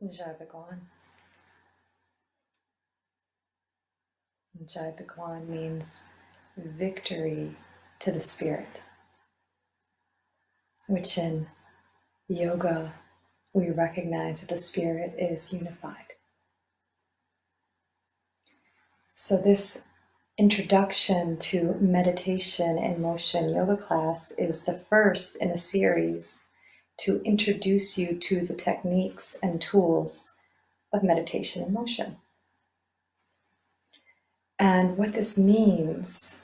Jai Bhagwan. Jai Bhagwan means victory to the spirit, which in yoga we recognize that the spirit is unified. So this introduction to meditation and motion yoga class is the first in a series to introduce you to the techniques and tools of meditation and motion. And what this means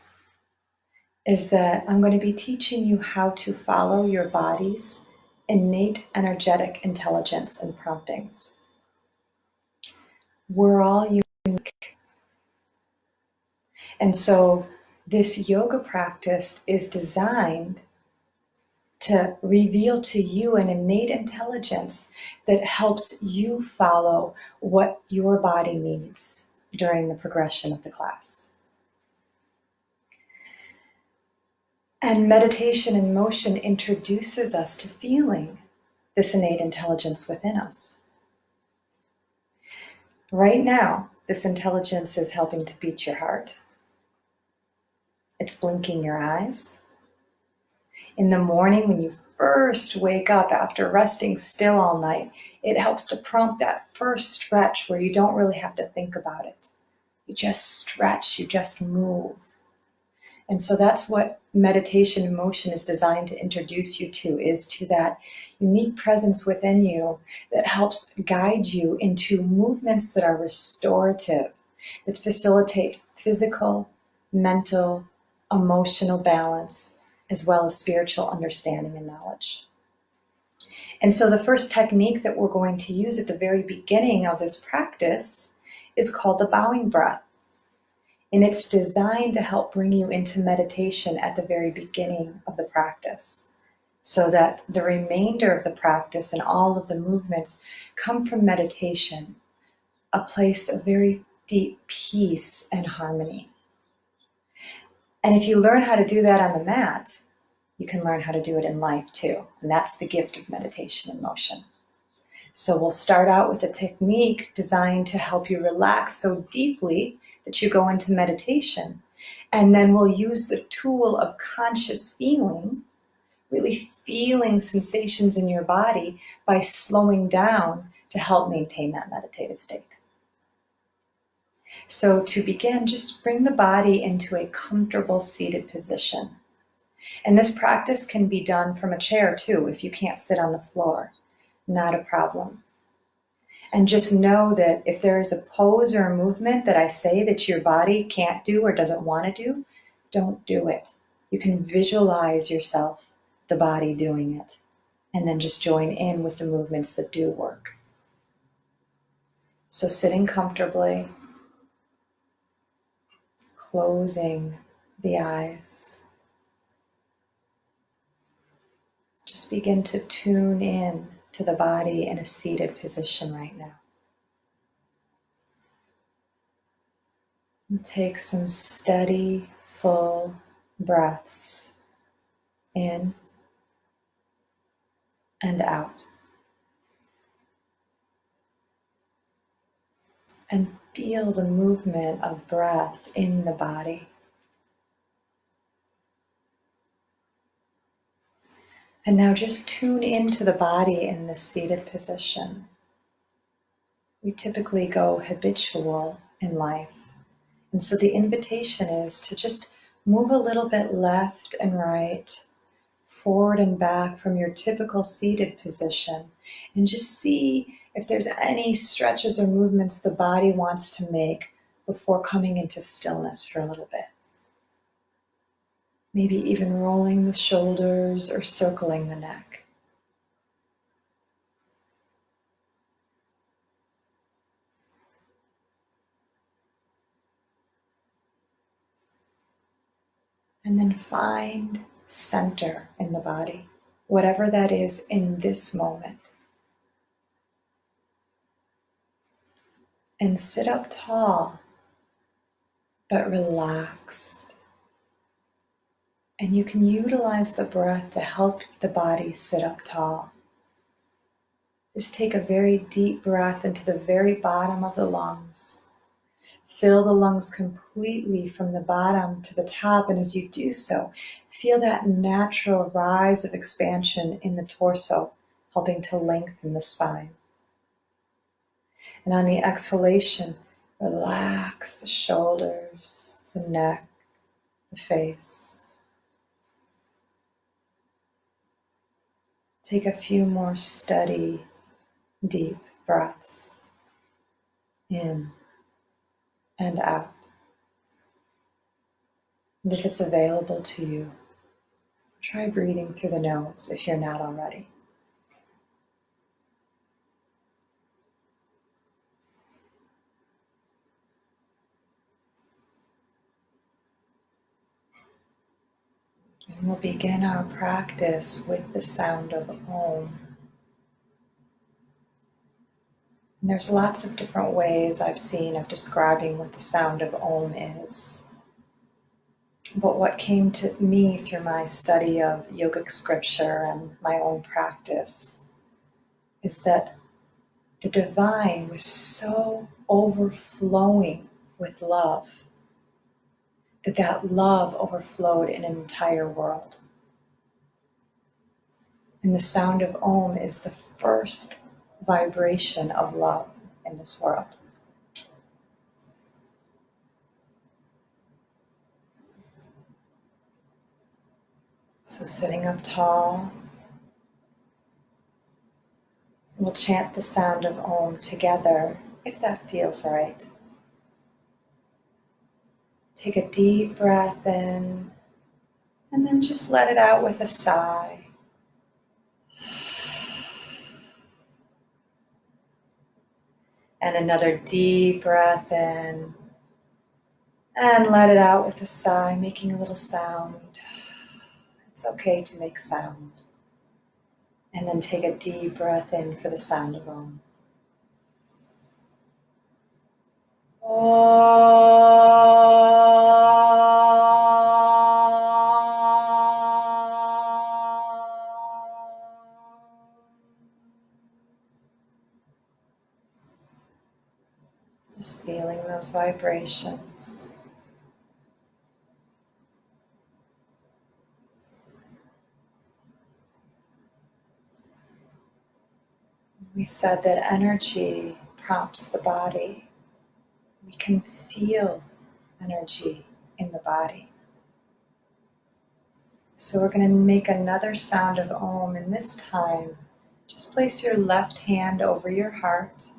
is that I'm going to be teaching you how to follow your body's innate energetic intelligence and promptings. We're all unique. And so this yoga practice is designed to reveal to you an innate intelligence that helps you follow what your body needs during the progression of the class. And meditation and motion introduces us to feeling this innate intelligence within us. Right now, this intelligence is helping to beat your heart. It's blinking your eyes. In the morning, when you first wake up after resting still all night, it helps to prompt that first stretch where you don't really have to think about it. You just stretch, you just move. And so that's what meditation and motion is designed to introduce you to, is to that unique presence within you that helps guide you into movements that are restorative, that facilitate physical, mental, emotional balance, as well as spiritual understanding and knowledge. And so the first technique that we're going to use at the very beginning of this practice is called the bowing breath. And it's designed to help bring you into meditation at the very beginning of the practice, so that the remainder of the practice and all of the movements come from meditation, a place of very deep peace and harmony. And if you learn how to do that on the mat, you can learn how to do it in life too. And that's the gift of meditation and motion. So we'll start out with a technique designed to help you relax so deeply that you go into meditation. And then we'll use the tool of conscious feeling, really feeling sensations in your body by slowing down to help maintain that meditative state. So to begin, just bring the body into a comfortable seated position. And this practice can be done from a chair too, if you can't sit on the floor. Not a problem. And just know that if there is a pose or a movement that I say that your body can't do or doesn't want to do, don't do it. You can visualize yourself, the body doing it, and then just join in with the movements that do work. So sitting comfortably, closing the eyes. Just begin to tune in to the body in a seated position right now. And take some steady, full breaths in and out. And feel the movement of breath in the body. And now just tune into the body in this seated position. We typically go habitual in life. And so the invitation is to just move a little bit left and right, forward and back from your typical seated position, and just see if there's any stretches or movements the body wants to make before coming into stillness for a little bit. Maybe even rolling the shoulders or circling the neck. And then find center in the body, whatever that is in this moment. And sit up tall, but relaxed. And you can utilize the breath to help the body sit up tall. Just take a very deep breath into the very bottom of the lungs. Fill the lungs completely from the bottom to the top, and as you do so, feel that natural rise of expansion in the torso, helping to lengthen the spine. And on the exhalation, relax the shoulders, the neck, the face. Take a few more steady, deep breaths in and out. And if it's available to you, try breathing through the nose if you're not already. And we'll begin our practice with the sound of Om. And there's lots of different ways I've seen of describing what the sound of Om is. But what came to me through my study of yogic scripture and my own practice is that the divine was so overflowing with love that love overflowed in an entire world. And the sound of Om is the first vibration of love in this world. So sitting up tall, we'll chant the sound of Om together, if that feels right. Take a deep breath in, and then just let it out with a sigh. And another deep breath in, and let it out with a sigh, making a little sound. It's okay to make sound. And then take a deep breath in for the sound of Om. Just feeling those vibrations. We said that energy prompts the body. We can feel energy in the body. So we're going to make another sound of Om, and this time, just place your left hand over your heart,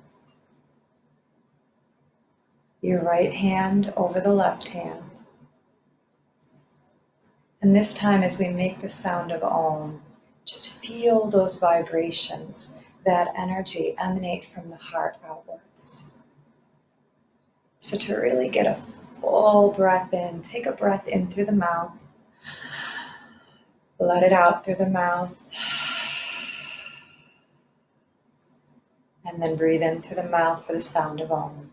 your right hand over the left hand. And this time, as we make the sound of Om, just feel those vibrations, that energy emanate from the heart outwards. So to really get a full breath in, take a breath in through the mouth, let it out through the mouth, and then breathe in through the mouth for the sound of Om.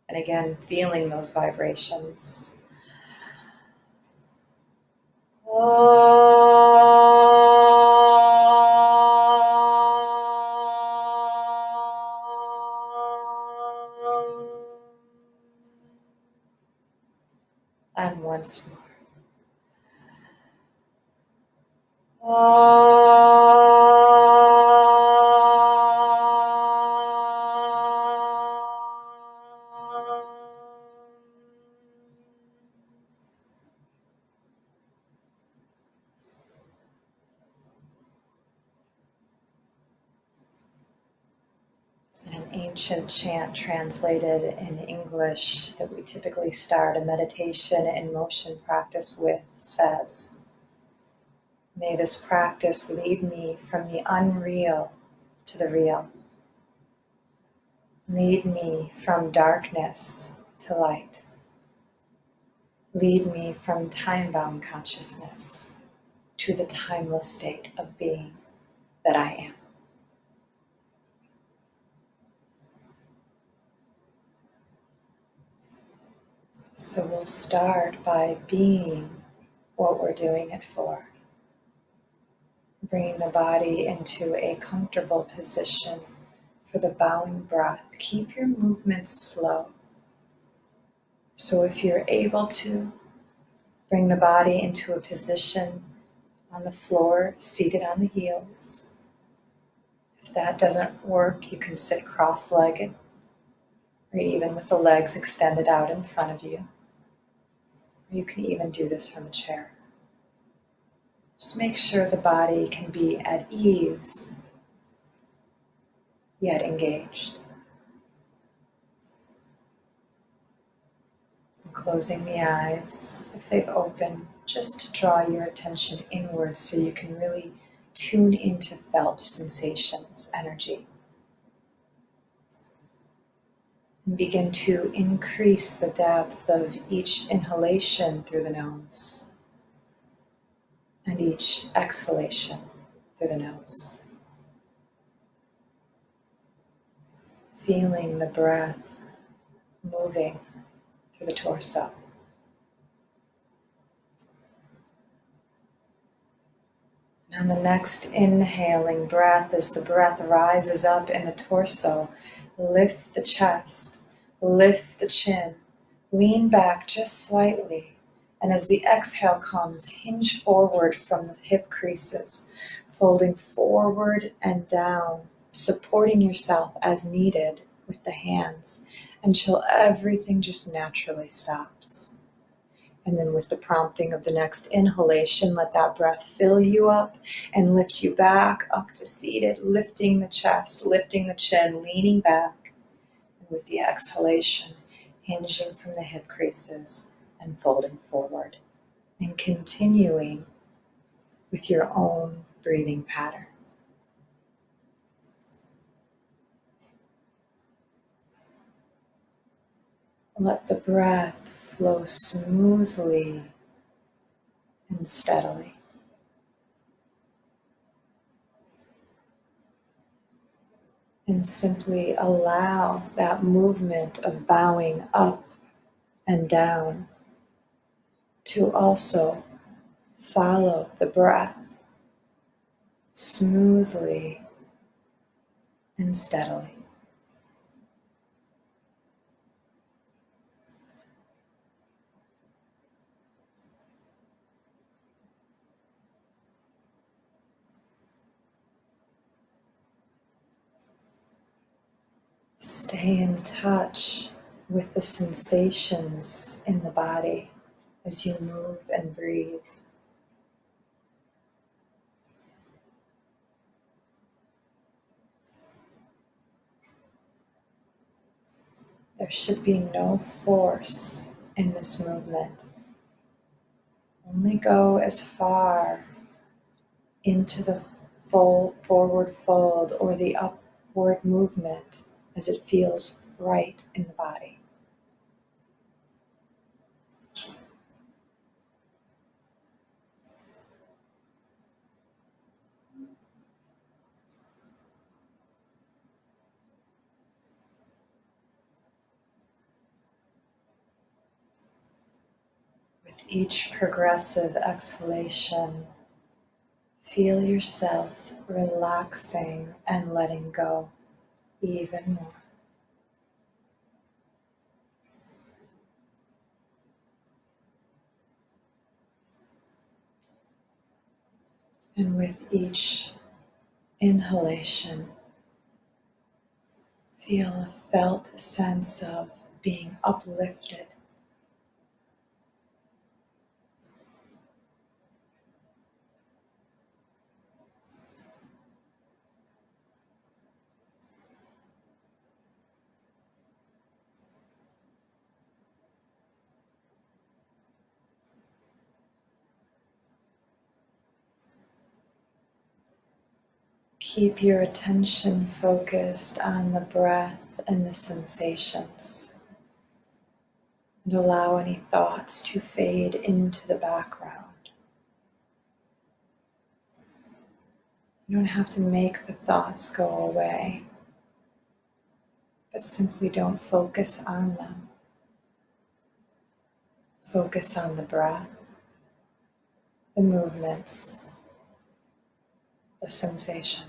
And again, feeling those vibrations. And once more. An ancient chant translated in English that we typically start a meditation and motion practice with says, "May this practice lead me from the unreal to the real. Lead me from darkness to light. Lead me from time-bound consciousness to the timeless state of being that I am. So we'll start by being what we're doing it for. Bringing the body into a comfortable position for the bowing breath. Keep your movements slow. So if you're able to, bring the body into a position on the floor, seated on the heels. If that doesn't work, you can sit cross-legged or even with the legs extended out in front of you. You can even do this from a chair. Just make sure the body can be at ease, yet engaged. And closing the eyes, if they've opened, just to draw your attention inwards so you can really tune into felt sensations, energy. And begin to increase the depth of each inhalation through the nose and each exhalation through the nose. Feeling the breath moving through the torso. And on the next inhaling breath, as the breath rises up in the torso, lift the chest, lift the chin, lean back just slightly. And as the exhale comes, hinge forward from the hip creases, folding forward and down, supporting yourself as needed with the hands until everything just naturally stops. And then with the prompting of the next inhalation, let that breath fill you up and lift you back up to seated, lifting the chest, lifting the chin, leaning back. And with the exhalation, hinging from the hip creases and folding forward. And continuing with your own breathing pattern. Let the breath flow smoothly and steadily. And simply allow that movement of bowing up and down to also follow the breath smoothly and steadily. Stay in touch with the sensations in the body as you move and breathe. There should be no force in this movement. Only go as far into the forward fold or the upward movement as it feels right in the body. With each progressive exhalation, feel yourself relaxing and letting go even more. And with each inhalation, feel a felt sense of being uplifted. Keep your attention focused on the breath and the sensations, and allow any thoughts to fade into the background. You don't have to make the thoughts go away, but simply don't focus on them. Focus on the breath, the movements, the sensations.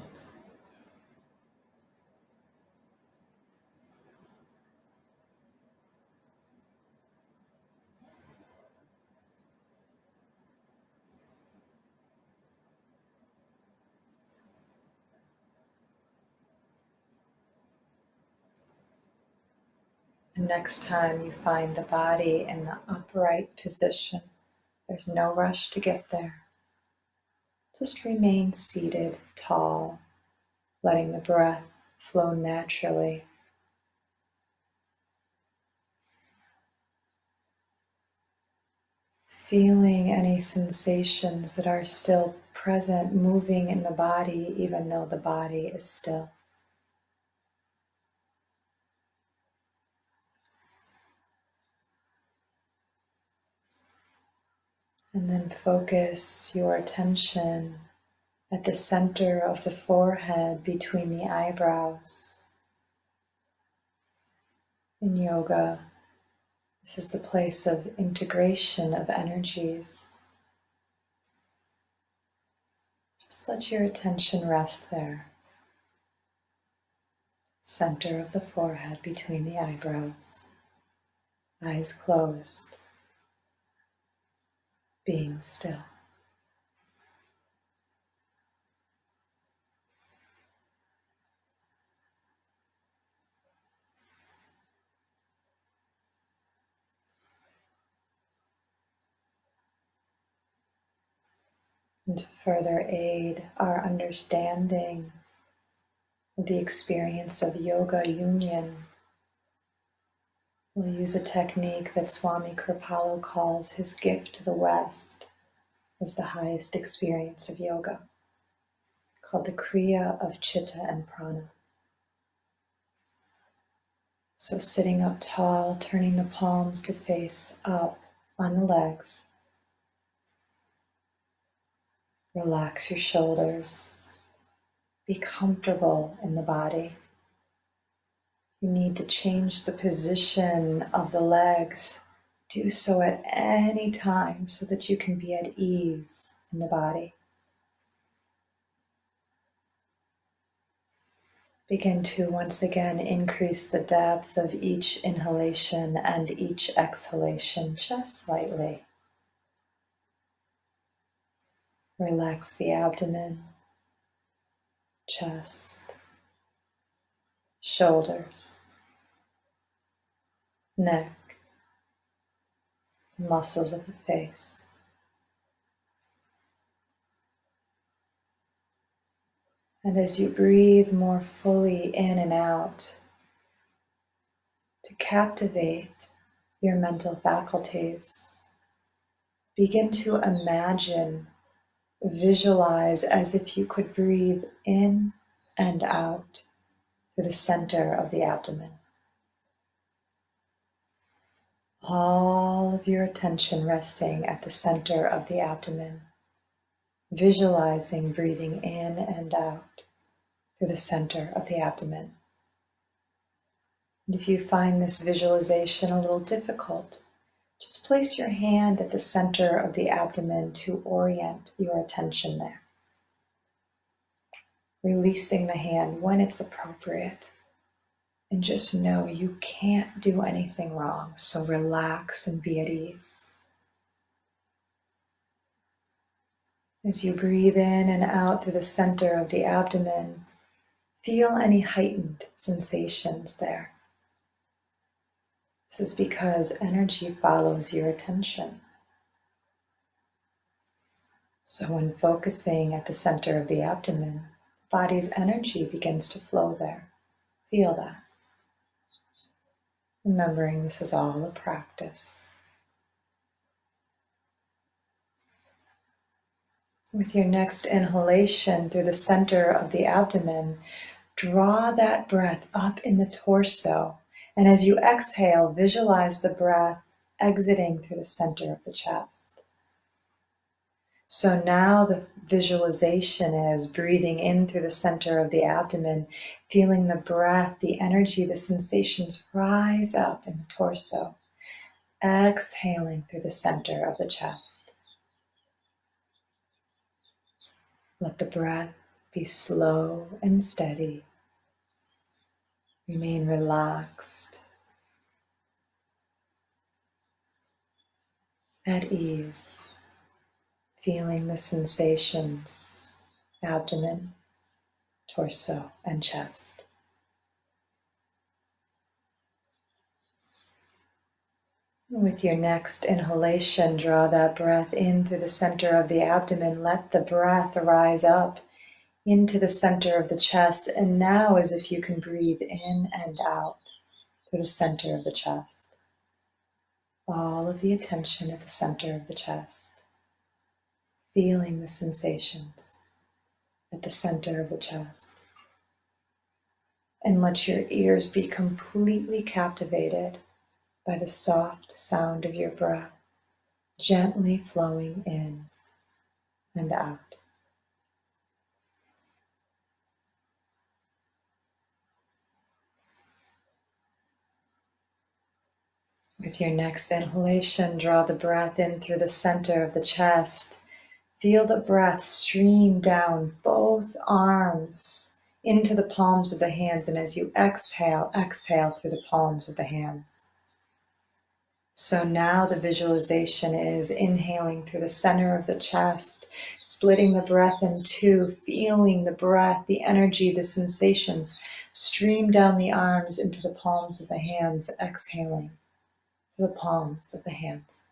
And next time you find the body in the upright position, there's no rush to get there. Just remain seated, tall, letting the breath flow naturally. Feeling any sensations that are still present, moving in the body, even though the body is still. And then focus your attention at the center of the forehead between the eyebrows. In yoga, this is the place of integration of energies. Just let your attention rest there. Center of the forehead between the eyebrows. Eyes closed. Being still. And to further aid our understanding of the experience of yoga union, we'll use a technique that Swami Kripalu calls his gift to the West as the highest experience of yoga, called the Kriya of Chitta and Prana. So sitting up tall, turning the palms to face up on the legs. Relax your shoulders. Be comfortable in the body. You need to change the position of the legs. Do so at any time so that you can be at ease in the body. Begin to once again increase the depth of each inhalation and each exhalation just slightly. Relax the abdomen, chest, shoulders, neck, the muscles of the face. And as you breathe more fully in and out, to captivate your mental faculties, begin to imagine, visualize as if you could breathe in and out through the center of the abdomen. All of your attention resting at the center of the abdomen, visualizing breathing in and out through the center of the abdomen. And if you find this visualization a little difficult, just place your hand at the center of the abdomen to orient your attention there. Releasing the hand when it's appropriate. And just know you can't do anything wrong, so relax and be at ease. As you breathe in and out through the center of the abdomen, feel any heightened sensations there. This is because energy follows your attention. So when focusing at the center of the abdomen, body's energy begins to flow there. Feel that. Remembering this is all a practice. With your next inhalation through the center of the abdomen, draw that breath up in the torso. And as you exhale, visualize the breath exiting through the center of the chest. So now the visualization is breathing in through the center of the abdomen, feeling the breath, the energy, the sensations rise up in the torso, exhaling through the center of the chest. Let the breath be slow and steady. Remain relaxed, at ease, feeling the sensations, abdomen, torso, and chest. With your next inhalation, draw that breath in through the center of the abdomen. Let the breath rise up into the center of the chest. And now, as if you can breathe in and out through the center of the chest. All of the attention at the center of the chest. Feeling the sensations at the center of the chest. And let your ears be completely captivated by the soft sound of your breath, gently flowing in and out. With your next inhalation, draw the breath in through the center of the chest. Feel the breath stream down both arms into the palms of the hands, and as you exhale, exhale through the palms of the hands. So now the visualization is inhaling through the center of the chest, splitting the breath in two, feeling the breath, the energy, the sensations stream down the arms into the palms of the hands, exhaling through the palms of the hands.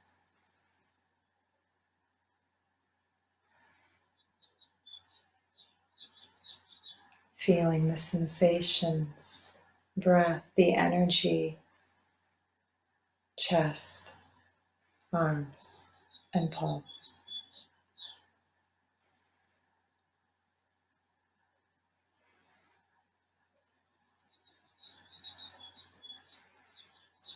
Feeling the sensations, breath, the energy, chest, arms, and palms.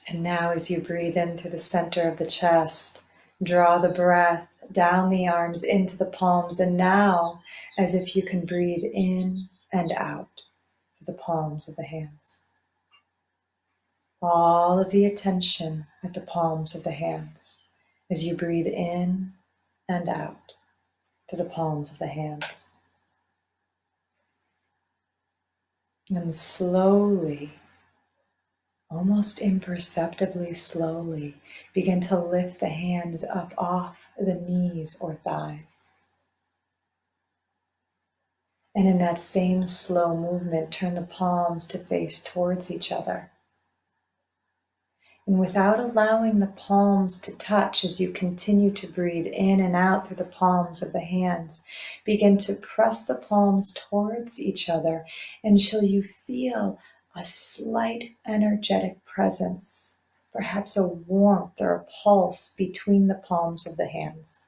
And now as you breathe in through the center of the chest, draw the breath down the arms into the palms. And now, as if you can breathe in and out through the palms of the hands. All of the attention at the palms of the hands as you breathe in and out through the palms of the hands. And slowly, almost imperceptibly slowly, begin to lift the hands up off the knees or thighs. And in that same slow movement, turn the palms to face towards each other. And without allowing the palms to touch, as you continue to breathe in and out through the palms of the hands, begin to press the palms towards each other until you feel a slight energetic presence, perhaps a warmth or a pulse between the palms of the hands.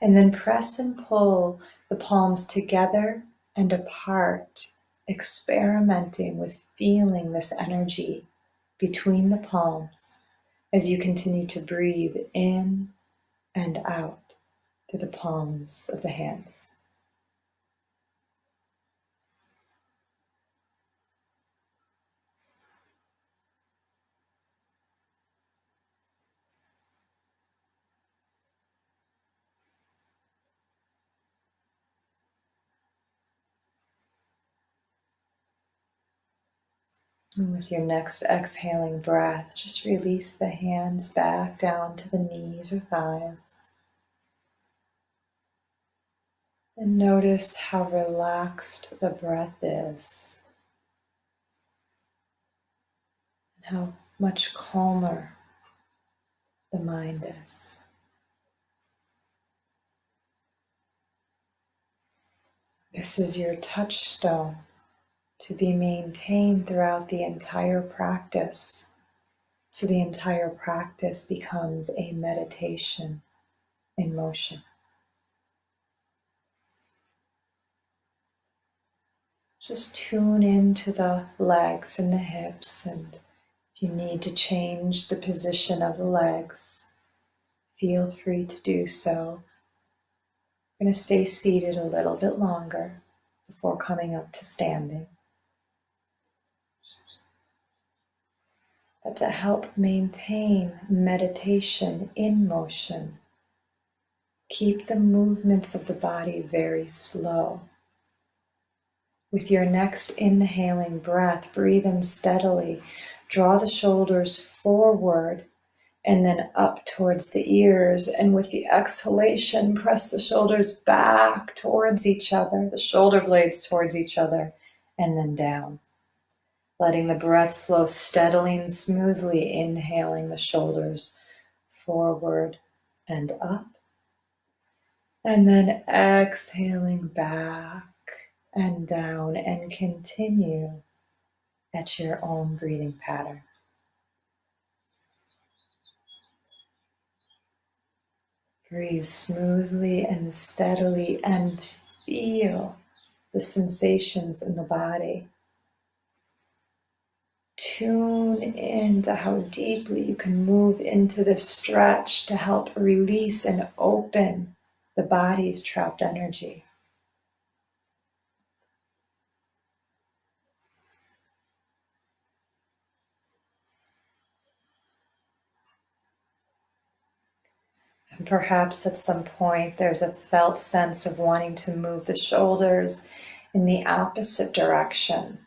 And then press and pull the palms together and apart, experimenting with feeling this energy between the palms as you continue to breathe in and out through the palms of the hands. And with your next exhaling breath, just release the hands back down to the knees or thighs. And notice how relaxed the breath is, and how much calmer the mind is. This is your touchstone to be maintained throughout the entire practice. So the entire practice becomes a meditation in motion. Just tune into the legs and the hips, and if you need to change the position of the legs, feel free to do so. We're going to stay seated a little bit longer before coming up to standing. But to help maintain meditation in motion, keep the movements of the body very slow. With your next inhaling breath, breathe in steadily. Draw the shoulders forward and then up towards the ears. And with the exhalation, press the shoulders back towards each other, the shoulder blades towards each other, and then down. Letting the breath flow steadily and smoothly, inhaling the shoulders forward and up. And then exhaling back and down, and continue at your own breathing pattern. Breathe smoothly and steadily and feel the sensations in the body. Tune into how deeply you can move into this stretch to help release and open the body's trapped energy. And perhaps at some point there's a felt sense of wanting to move the shoulders in the opposite direction.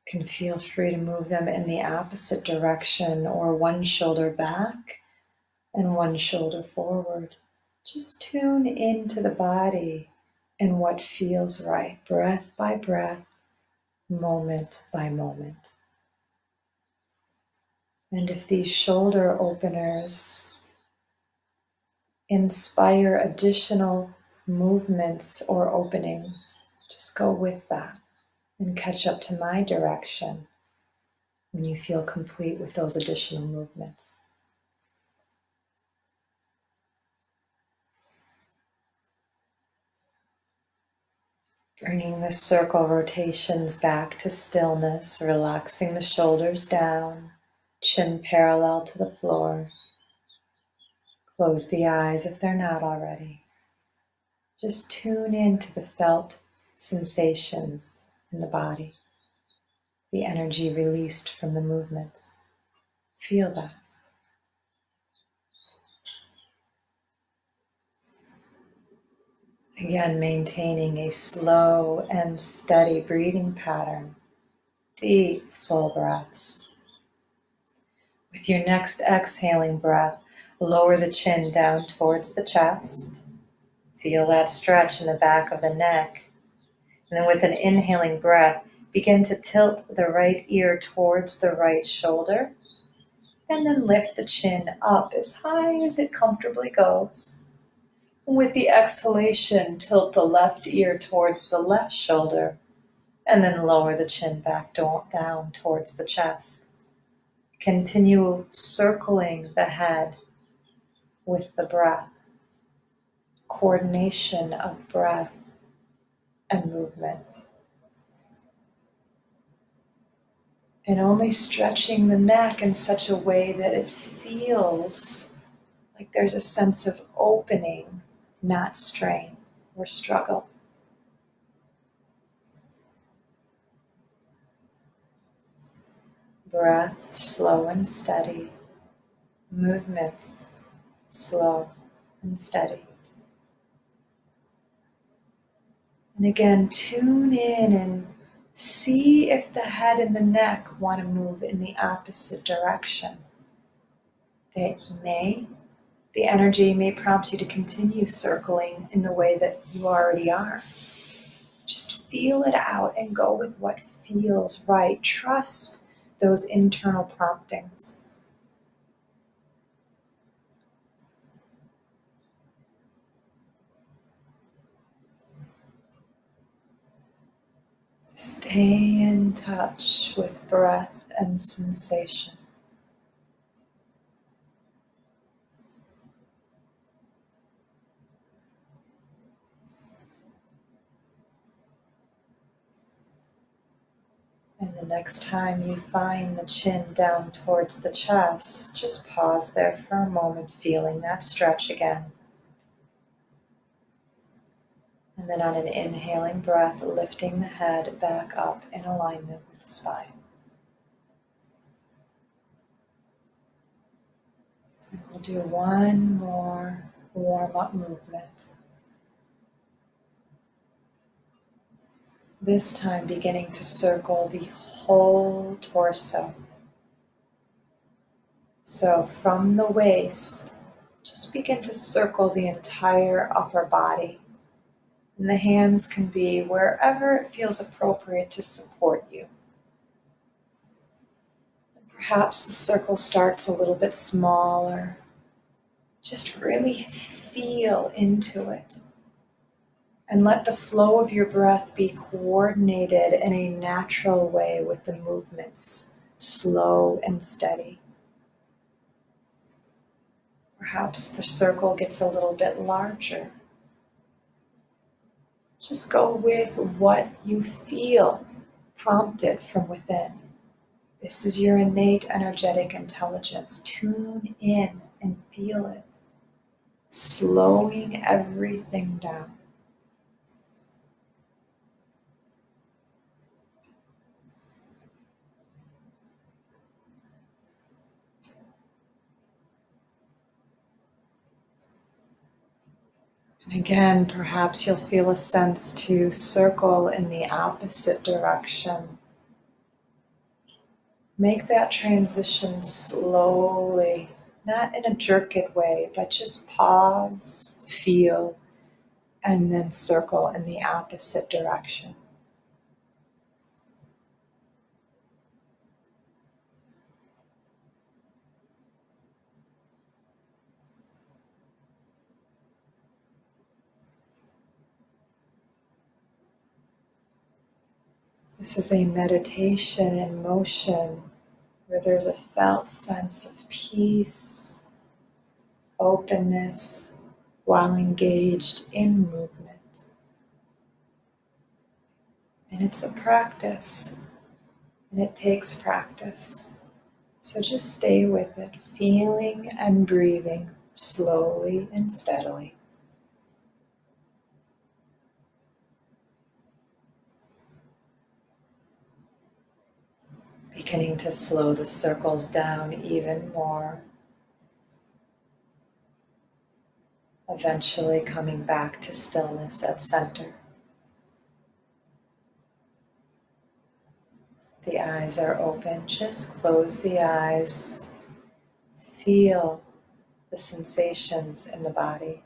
You can feel free to move them in the opposite direction, or one shoulder back and one shoulder forward. Just tune into the body and what feels right, breath by breath, moment by moment. And if these shoulder openers inspire additional movements or openings, just go with that and catch up to my direction when you feel complete with those additional movements. Bringing the circle rotations back to stillness, relaxing the shoulders down, chin parallel to the floor. Close the eyes if they're not already. Just tune into the felt sensations in the body, the energy released from the movements. Feel that. Again, maintaining a slow and steady breathing pattern. Deep, full breaths. With your next exhaling breath, lower the chin down towards the chest. Feel that stretch in the back of the neck. And then with an inhaling breath, begin to tilt the right ear towards the right shoulder. And then lift the chin up as high as it comfortably goes. With the exhalation, tilt the left ear towards the left shoulder, and then lower the chin back down towards the chest. Continue circling the head with the breath. Coordination of breath and movement. And only stretching the neck in such a way that it feels like there's a sense of opening, not strain or struggle. Breath slow and steady. Movements slow and steady. And again, tune in and see if the head and the neck want to move in the opposite direction. They may. The energy may prompt you to continue circling in the way that you already are. Just feel it out and go with what feels right. Trust those internal promptings. Stay in touch with breath and sensation. And the next time you find the chin down towards the chest, just pause there for a moment, feeling that stretch again. And then on an inhaling breath, lifting the head back up in alignment with the spine. And we'll do one more warm-up movement. This time beginning to circle the whole torso. So from the waist, just begin to circle the entire upper body. And the hands can be wherever it feels appropriate to support you. Perhaps the circle starts a little bit smaller. Just really feel into it. And let the flow of your breath be coordinated in a natural way with the movements, slow and steady. Perhaps the circle gets a little bit larger. Just go with what you feel prompted from within. This is your innate energetic intelligence. Tune in and feel it, slowing everything down. And again, perhaps you'll feel a sense to circle in the opposite direction. Make that transition slowly, not in a jerked way, but just pause, feel, and then circle in the opposite direction. This is a meditation in motion where there's a felt sense of peace, openness, while engaged in movement. And it's a practice, and it takes practice. So just stay with it, feeling and breathing slowly and steadily. Beginning to slow the circles down even more. Eventually coming back to stillness at center. The eyes are open. Just close the eyes. Feel the sensations in the body.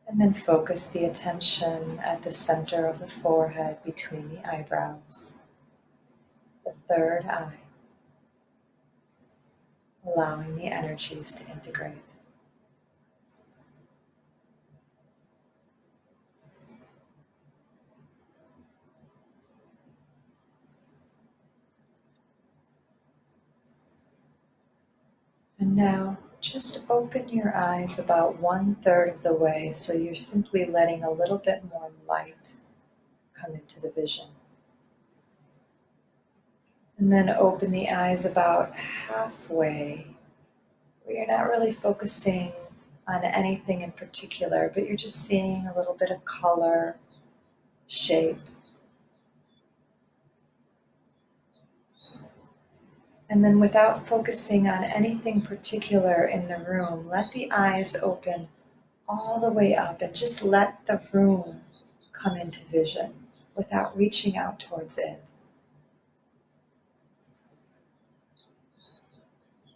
And then focus the attention at the center of the forehead between the eyebrows, the third eye, allowing the energies to integrate. And now just open your eyes about 1/3 of the way, so you're simply letting a little bit more light come into the vision. And then open the eyes about halfway, where you're not really focusing on anything in particular, but you're just seeing a little bit of color, shape. And then without focusing on anything particular in the room, let the eyes open all the way up and just let the room come into vision without reaching out towards it.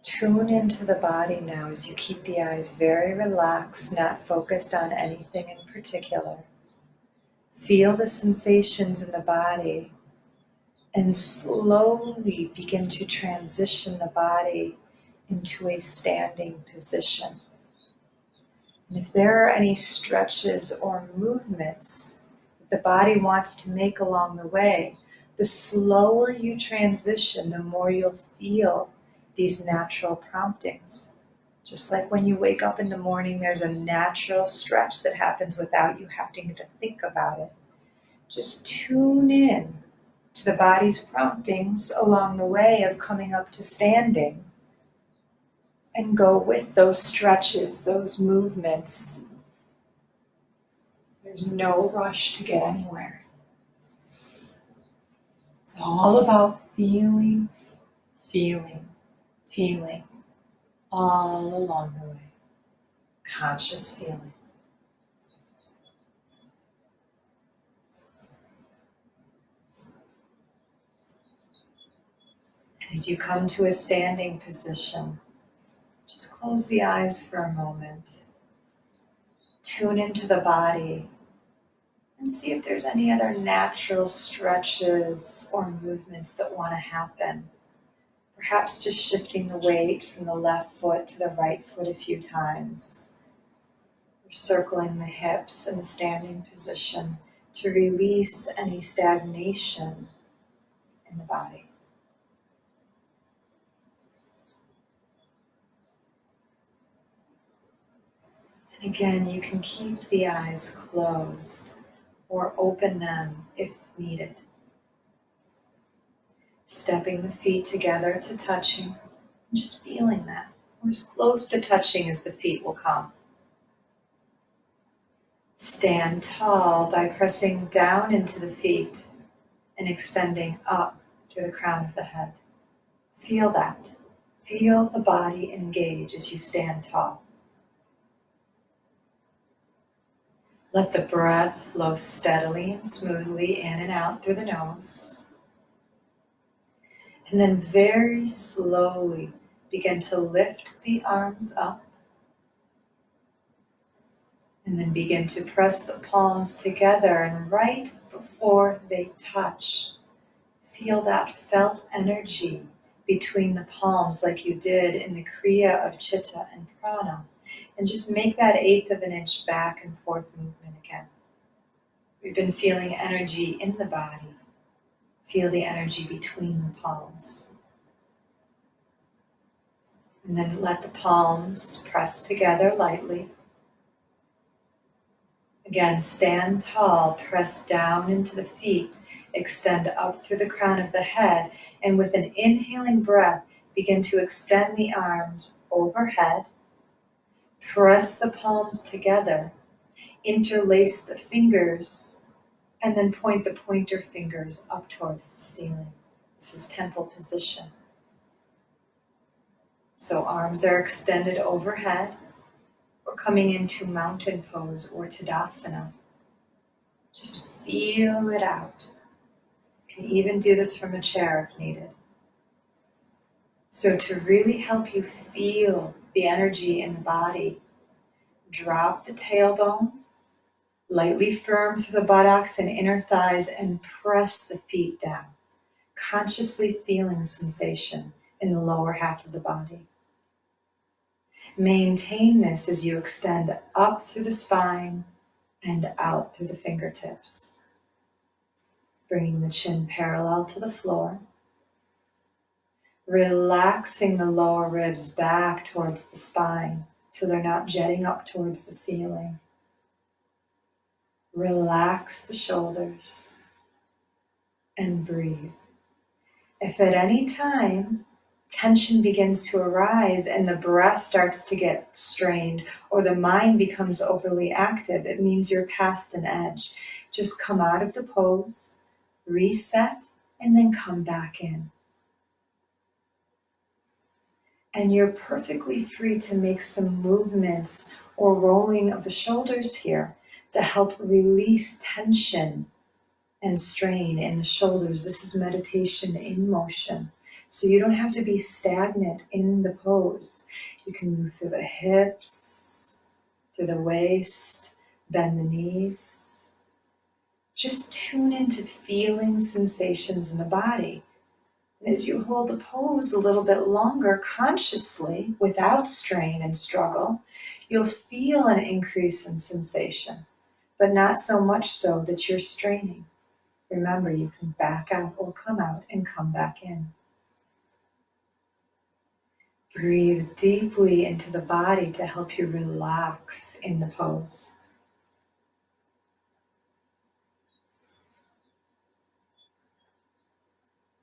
Tune into the body now as you keep the eyes very relaxed, not focused on anything in particular. Feel the sensations in the body and slowly begin to transition the body into a standing position. And if there are any stretches or movements that the body wants to make along the way, the slower you transition, the more you'll feel these natural promptings. Just like when you wake up in the morning, there's a natural stretch that happens without you having to think about it. Just tune in to the body's promptings along the way of coming up to standing. and go with those stretches, those movements. There's no rush to get anywhere. It's all about feeling, feeling, feeling all along the way. Conscious feeling. As you come to a standing position, just close the eyes for a moment. Tune into the body and see if there's any other natural stretches or movements that want to happen. Perhaps just shifting the weight from the left foot to the right foot a few times. Or circling the hips in the standing position to release any stagnation in the body. And again, you can keep the eyes closed or open them if needed. Stepping the feet together to touching, and just feeling that. Or as close to touching as the feet will come. Stand tall by pressing down into the feet and extending up through the crown of the head. Feel that. Feel the body engage as you stand tall. Let the breath flow steadily and smoothly in and out through the nose. And then very slowly begin to lift the arms up. And then begin to press the palms together, and right before they touch, feel that felt energy between the palms like you did in the Kriya of Chitta and Prana. And just make that 1/8 of an inch back and forth movement again. We've been feeling energy in the body. Feel the energy between the palms. And then let the palms press together lightly. Again, stand tall, press down into the feet, extend up through the crown of the head, and with an inhaling breath, begin to extend the arms overhead. Press the palms together, interlace the fingers, and then point the pointer fingers up towards the ceiling. This is temple position. So arms are extended overhead. We're coming into mountain pose or Tadasana. Just feel it out. You can even do this from a chair if needed. So to really help you feel the energy in the body, drop the tailbone, lightly firm through the buttocks and inner thighs, and press the feet down, consciously feeling sensation in the lower half of the body. Maintain this as you extend up through the spine and out through the fingertips. Bringing the chin parallel to the floor. Relaxing the lower ribs back towards the spine so they're not jetting up towards the ceiling. Relax the shoulders and breathe. If at any time tension begins to arise and the breath starts to get strained or the mind becomes overly active, it means you're past an edge. Just come out of the pose, reset, and then come back in. And you're perfectly free to make some movements or rolling of the shoulders here to help release tension and strain in the shoulders. This is meditation in motion. So you don't have to be stagnant in the pose. You can move through the hips, through the waist, bend the knees. Just tune into feeling sensations in the body. And as you hold the pose a little bit longer consciously, without strain and struggle, you'll feel an increase in sensation, but not so much so that you're straining. Remember, you can back out or come out and come back in. Breathe deeply into the body to help you relax in the pose.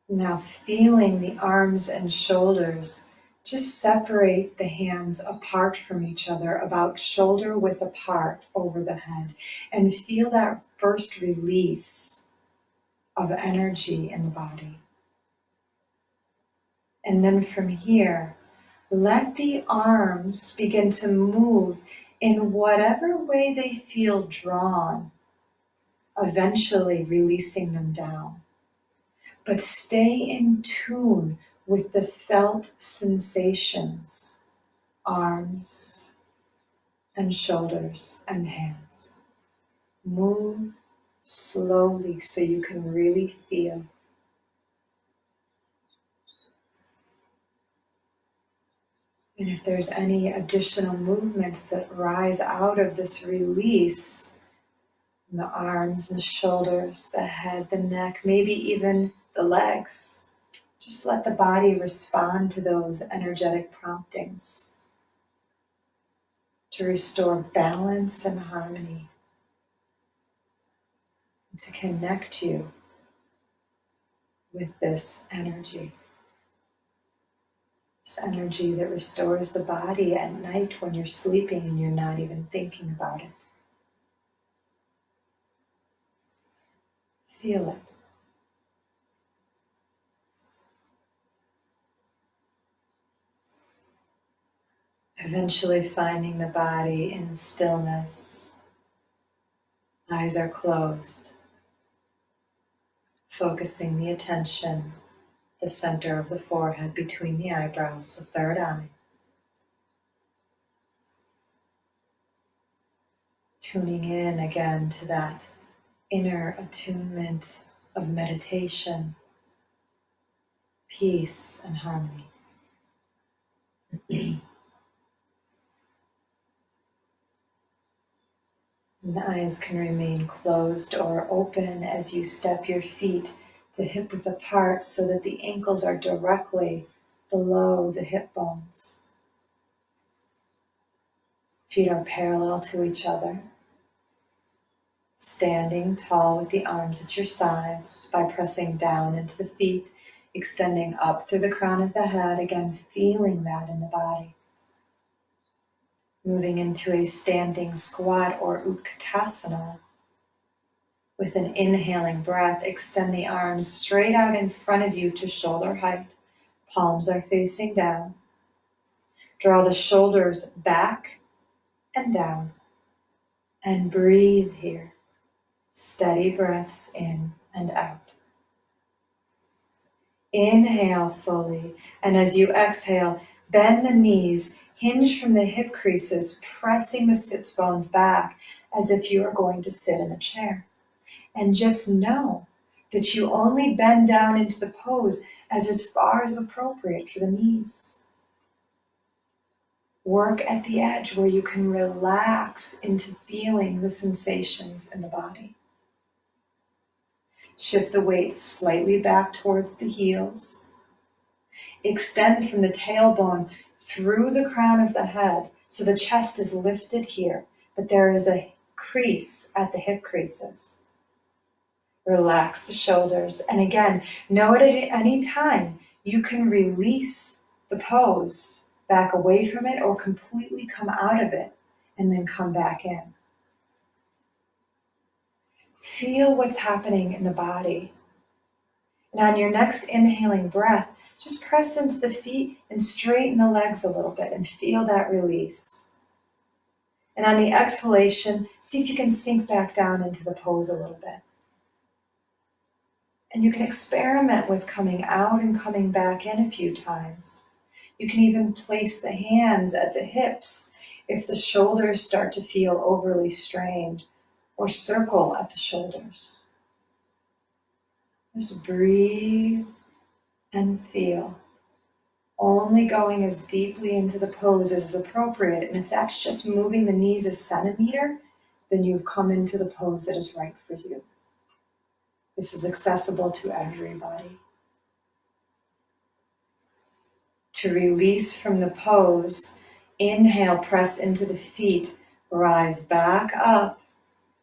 Now feeling the arms and shoulders Just separate the hands apart from each other, about shoulder width apart over the head, and feel that first release of energy in the body. And then from here, let the arms begin to move in whatever way they feel drawn, eventually releasing them down. But stay in tune with the felt sensations, arms and shoulders and hands. Move slowly so you can really feel. And if there's any additional movements that rise out of this release, in the arms and the shoulders, the head, the neck, maybe even the legs, just let the body respond to those energetic promptings to restore balance and harmony, and to connect you with this energy. This energy that restores the body at night when you're sleeping and you're not even thinking about it. Feel it. Eventually finding the body in stillness. Eyes are closed. Focusing the attention, the center of the forehead between the eyebrows, the third eye. Tuning in again to that inner attunement of meditation, peace and harmony. And the eyes can remain closed or open as you step your feet to hip width apart so that the ankles are directly below the hip bones. Feet are parallel to each other. Standing tall with the arms at your sides by pressing down into the feet, extending up through the crown of the head, again feeling that in the body. Moving into a standing squat or Utkatasana. With an inhaling breath, extend the arms straight out in front of you to shoulder height. Palms are facing down. Draw the shoulders back and down. And breathe here. Steady breaths in and out. Inhale fully, and as you exhale, bend the knees, hinge from the hip creases, pressing the sits bones back as if you are going to sit in a chair. And just know that you only bend down into the pose as far as appropriate for the knees. Work at the edge where you can relax into feeling the sensations in the body. Shift the weight slightly back towards the heels. Extend from the tailbone through the crown of the head so the chest is lifted here, but there is a crease at the hip creases. Relax the shoulders, and again, know at any time you can release the pose back away from it or completely come out of it and then come back in. Feel what's happening in the body. And on your next inhaling breath, just press into the feet and straighten the legs a little bit and feel that release. And on the exhalation, see if you can sink back down into the pose a little bit. And you can experiment with coming out and coming back in a few times. You can even place the hands at the hips if the shoulders start to feel overly strained, or circle at the shoulders. Just breathe and feel. Only going as deeply into the pose as is appropriate. And if that's just moving the knees a centimeter, then you've come into the pose that is right for you. This is accessible to everybody. To release from the pose, inhale, press into the feet, rise back up,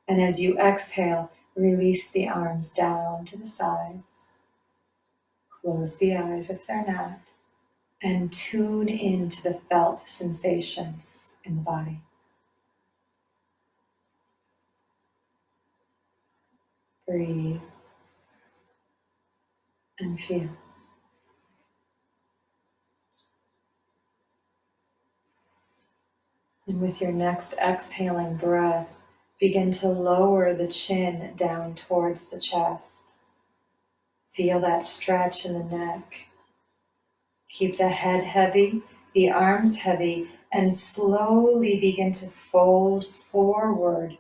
and as you exhale, release the arms down to the sides. Close the eyes if they're not, and tune into the felt sensations in the body. Breathe and feel. And with your next exhaling breath, begin to lower the chin down towards the chest. Feel that stretch in the neck. Keep the head heavy, the arms heavy, and slowly begin to fold forward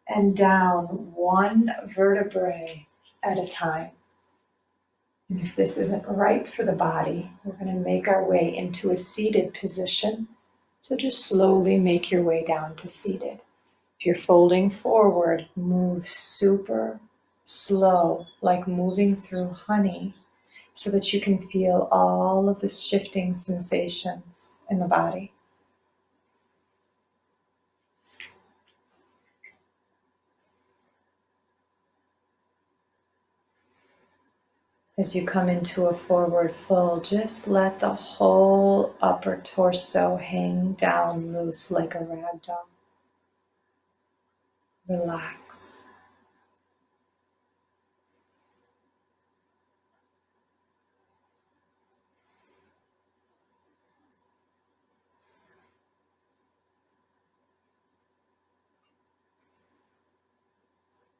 and down one vertebrae at a time. And if this isn't right for the body, we're going to make our way into a seated position. So just slowly make your way down to seated. If you're folding forward, move super slow, like moving through honey, so that you can feel all of the shifting sensations in the body. As you come into a forward fold, just let the whole upper torso hang down loose like a rag doll. Relax.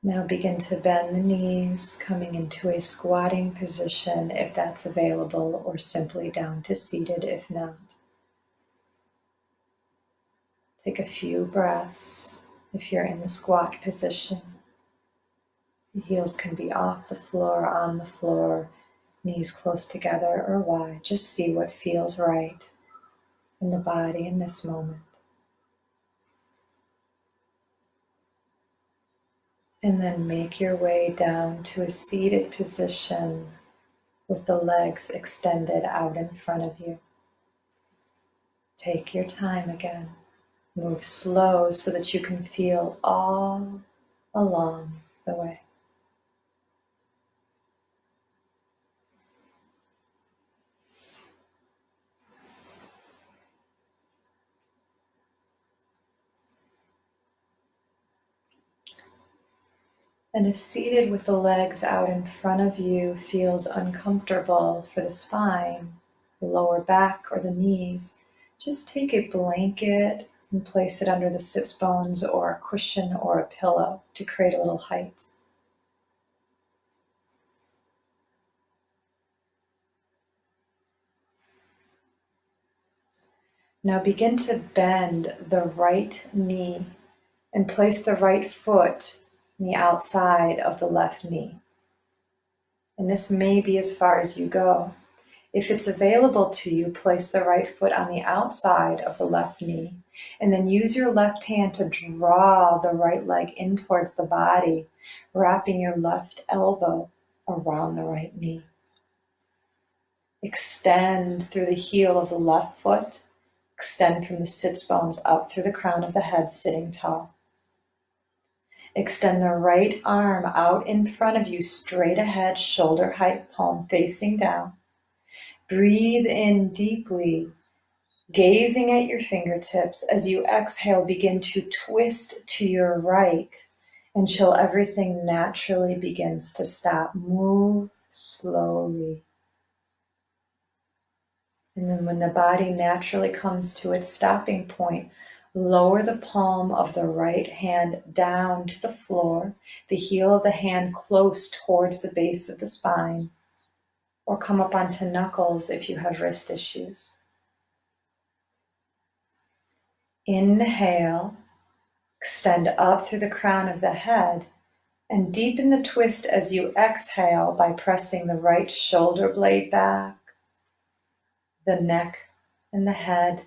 Now begin to bend the knees, coming into a squatting position if that's available, or simply down to seated if not. Take a few breaths if you're in the squat position. The heels can be off the floor, on the floor, knees close together or wide. Just see what feels right in the body in this moment. And then make your way down to a seated position with the legs extended out in front of you. Take your time again. Move slow so that you can feel all along the way. And if seated with the legs out in front of you feels uncomfortable for the spine, the lower back, or the knees, just take a blanket and place it under the sits bones or a cushion or a pillow to create a little height. Now begin to bend the right knee and place the right foot on the outside of the left knee. And this may be as far as you go. If it's available to you, place the right foot on the outside of the left knee, and then use your left hand to draw the right leg in towards the body, wrapping your left elbow around the right knee. Extend through the heel of the left foot. Extend from the sits bones up through the crown of the head, sitting tall. Extend the right arm out in front of you, straight ahead, shoulder height, palm facing down. Breathe in deeply, gazing at your fingertips. As you exhale, begin to twist to your right until everything naturally begins to stop. Move slowly. And then when the body naturally comes to its stopping point, lower the palm of the right hand down to the floor, the heel of the hand close towards the base of the spine, or come up onto knuckles if you have wrist issues. Inhale, extend up through the crown of the head, and deepen the twist as you exhale by pressing the right shoulder blade back, the neck and the head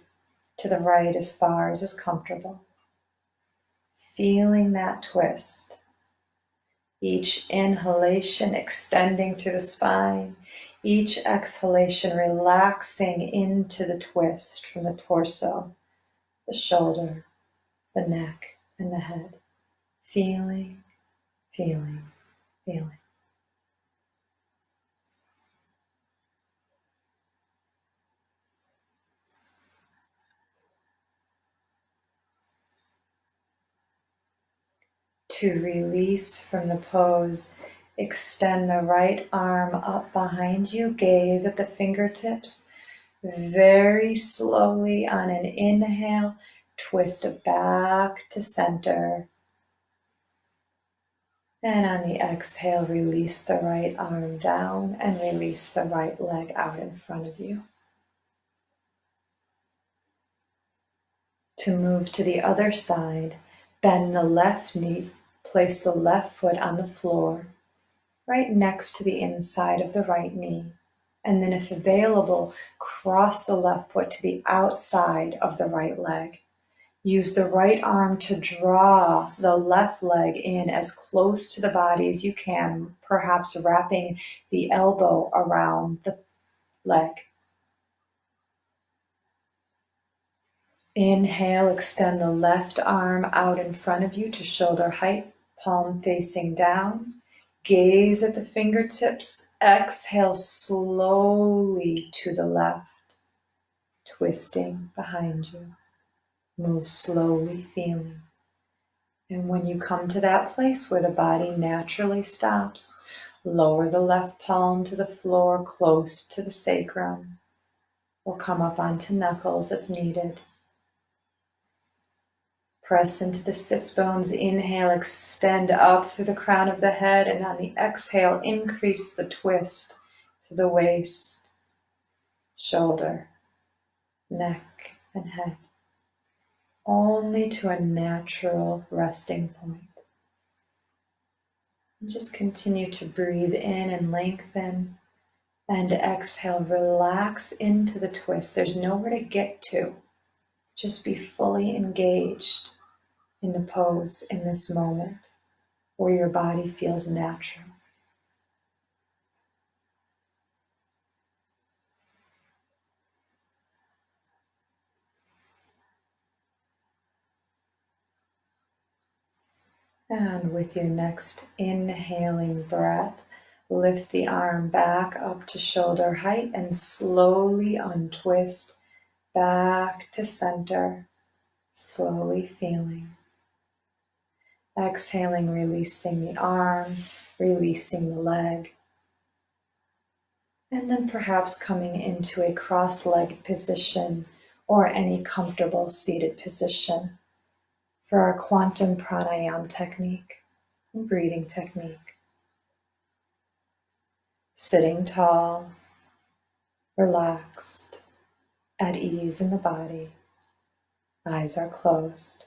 to the right as far as is comfortable. Feeling that twist. Each inhalation extending through the spine, each exhalation relaxing into the twist from the torso, the shoulder, the neck, and the head. Feeling, feeling, feeling. To release from the pose, extend the right arm up behind you, gaze at the fingertips. Very slowly on an inhale, twist back to center. And on the exhale, release the right arm down and release the right leg out in front of you. To move to the other side, bend the left knee, place the left foot on the floor, right next to the inside of the right knee. And then if available, cross the left foot to the outside of the right leg. Use the right arm to draw the left leg in as close to the body as you can, perhaps wrapping the elbow around the leg. Inhale, extend the left arm out in front of you to shoulder height, palm facing down. Gaze at the fingertips. Exhale slowly to the left, twisting behind you. Move slowly, feeling. And when you come to that place where the body naturally stops, lower the left palm to the floor close to the sacrum, or come up onto knuckles if needed. Press into the sits bones. Inhale, extend up through the crown of the head, and on the exhale, increase the twist to the waist, shoulder, neck, and head, only to a natural resting point. And just continue to breathe in and lengthen, and exhale, relax into the twist. There's nowhere to get to. Just be fully engaged in the pose in this moment where your body feels natural. And with your next inhaling breath, lift the arm back up to shoulder height and slowly untwist back to center, slowly feeling. Exhaling, releasing the arm, releasing the leg. And then perhaps coming into a cross-legged position or any comfortable seated position for our quantum pranayama technique and breathing technique. Sitting tall, relaxed, at ease in the body, eyes are closed.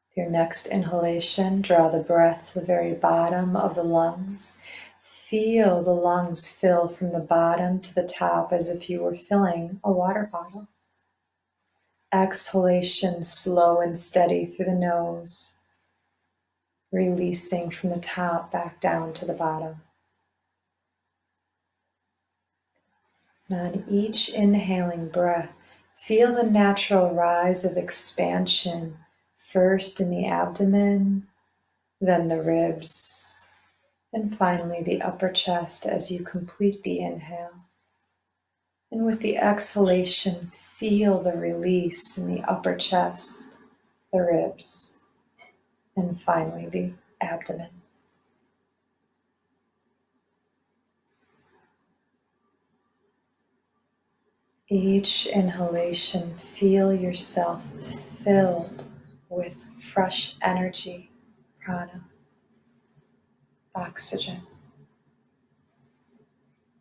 With your next inhalation, draw the breath to the very bottom of the lungs. Feel the lungs fill from the bottom to the top as if you were filling a water bottle. Exhalation, slow and steady through the nose, releasing from the top back down to the bottom. And on each inhaling breath, feel the natural rise of expansion, first in the abdomen, then the ribs, and finally the upper chest as you complete the inhale. And with the exhalation, feel the release in the upper chest, the ribs, and finally the abdomen. Each inhalation, feel yourself filled with fresh energy, prana, oxygen.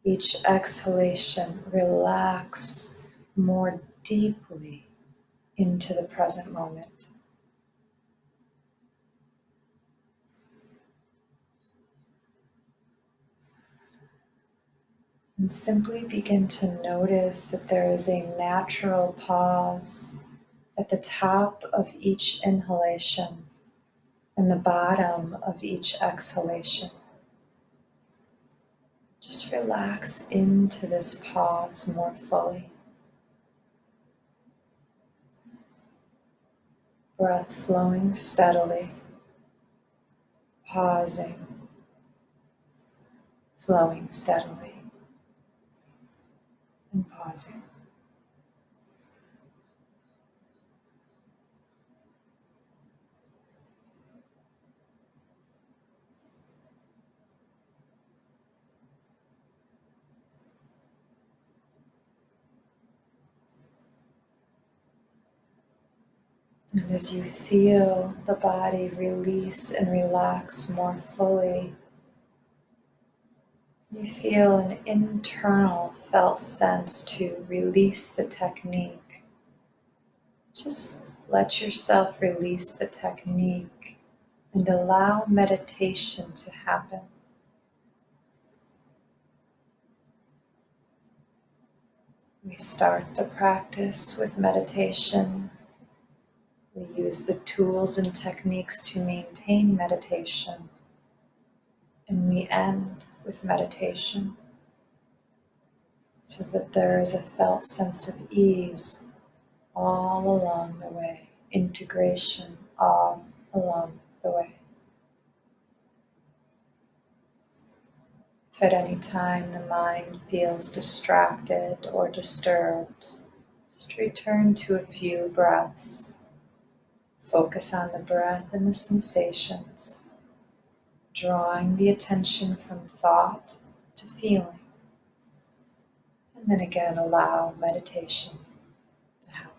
Each exhalation, relax more deeply into the present moment. And simply begin to notice that there is a natural pause at the top of each inhalation and the bottom of each exhalation. Just relax into this pause more fully. Breath flowing steadily, pausing, flowing steadily, and pausing. And as you feel the body release and relax more fully, you feel an internal felt sense to release the technique. Just let yourself release the technique and allow meditation to happen. We start the practice with meditation. We use the tools and techniques to maintain meditation. And we end with meditation so that there is a felt sense of ease all along the way, integration all along the way. If at any time the mind feels distracted or disturbed, just return to a few breaths. Focus on the breath and the sensations, drawing the attention from thought to feeling. And then again, allow meditation to happen.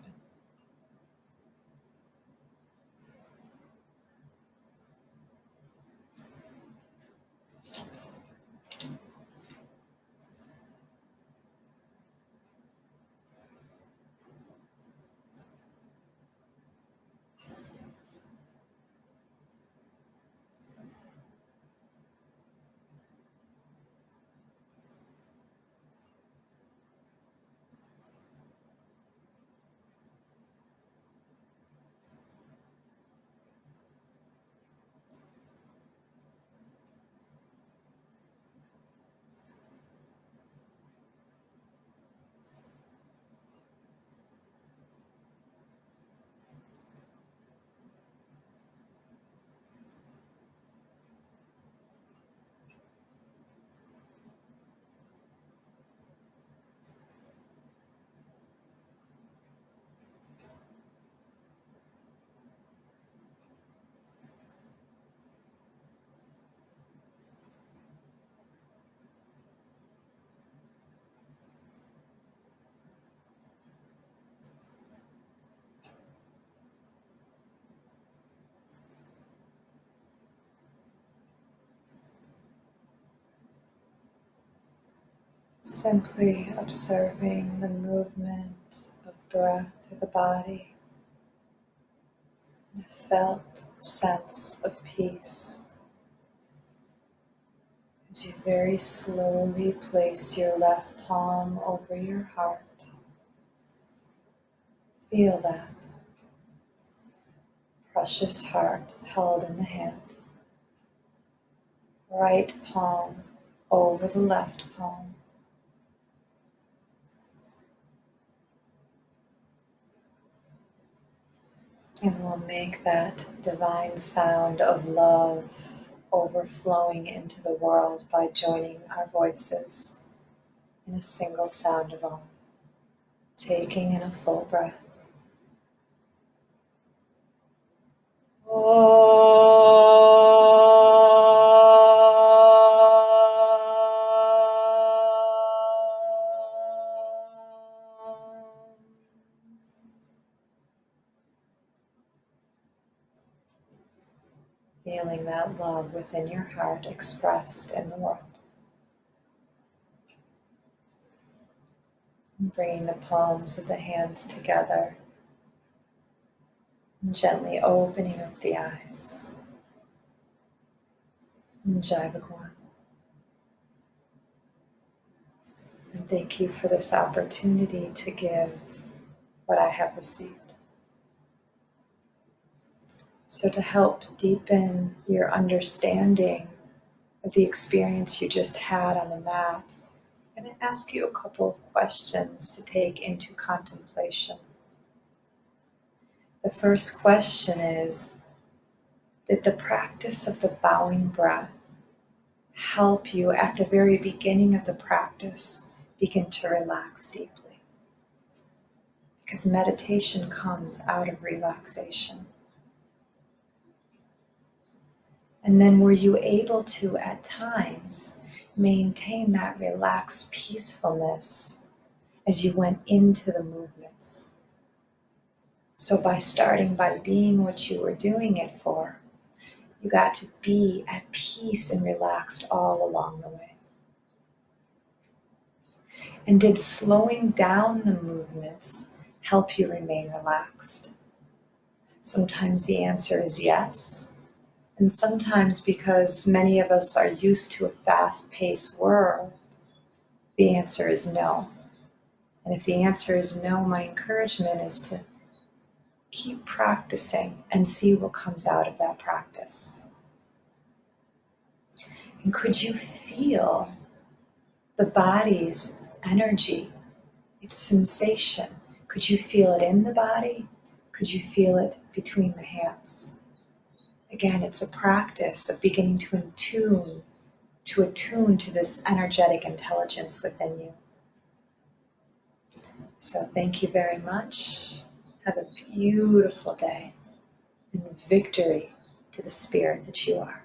Simply observing the movement of breath through the body, and a felt sense of peace as you very slowly place your left palm over your heart. Feel that precious heart held in the hand. Right palm over the left palm. And we'll make that divine sound of love overflowing into the world by joining our voices in a single sound of Om. Taking in a full breath. Feeling that love within your heart expressed in the world. And bringing the palms of the hands together and gently opening up the eyes. And Jai Bhagwan. And thank you for this opportunity to give what I have received. So to help deepen your understanding of the experience you just had on the mat, I'm going to ask you a couple of questions to take into contemplation. The first question is, did the practice of the bowing breath help you at the very beginning of the practice begin to relax deeply? Because meditation comes out of relaxation. And then were you able to, at times, maintain that relaxed peacefulness as you went into the movements? So by starting by being what you were doing it for, you got to be at peace and relaxed all along the way. And did slowing down the movements help you remain relaxed? Sometimes the answer is yes. And sometimes, because many of us are used to a fast-paced world, the answer is no. And if the answer is no, my encouragement is to keep practicing and see what comes out of that practice. And could you feel the body's energy, its sensation? Could you feel it in the body? Could you feel it between the hands? Again, it's a practice of beginning to attune to this energetic intelligence within you. So thank you very much. Have a beautiful day, and victory to the spirit that you are.